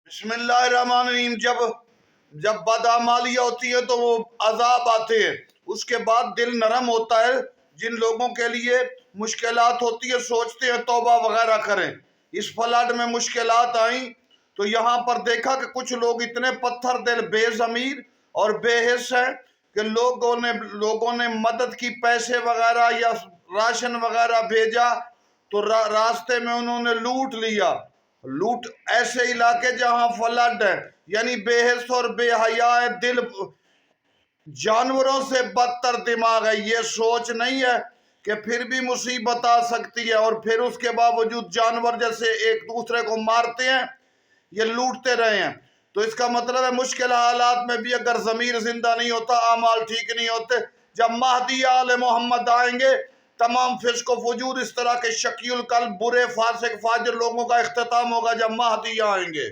بسم اللہ الرحمن الرحیم. جب بدعمالی ہوتی ہے تو وہ عذاب آتے ہیں، اس کے بعد دل نرم ہوتا ہے. جن لوگوں کے لیے مشکلات ہوتی ہے سوچتے ہیں توبہ وغیرہ کریں. اس فلڈ میں مشکلات آئیں تو یہاں پر دیکھا کہ کچھ لوگ اتنے پتھر دل بے ضمیر اور بے حس ہیں کہ لوگوں نے مدد کی، پیسے وغیرہ یا راشن وغیرہ بھیجا تو راستے میں انہوں نے لوٹ لیا. لوٹ ایسے علاقے جہاں فلڈ ہے، یعنی بے حس اور بے حیا ہے، دل جانوروں سے بدتر دماغ ہے. یہ سوچ نہیں ہے کہ پھر بھی مصیبت آ سکتی ہے، اور پھر اس کے باوجود جانور جیسے ایک دوسرے کو مارتے ہیں، یہ لوٹتے رہے ہیں. تو اس کا مطلب ہے مشکل حالات میں بھی اگر ضمیر زندہ نہیں ہوتا، اعمال ٹھیک نہیں ہوتے. جب مہدی آل محمد آئیں گے، تمام فسق و فجور، اس طرح کے شقی القلب برے فاسق فاجر لوگوں کا اختتام ہوگا جب مہدی آئیں گے.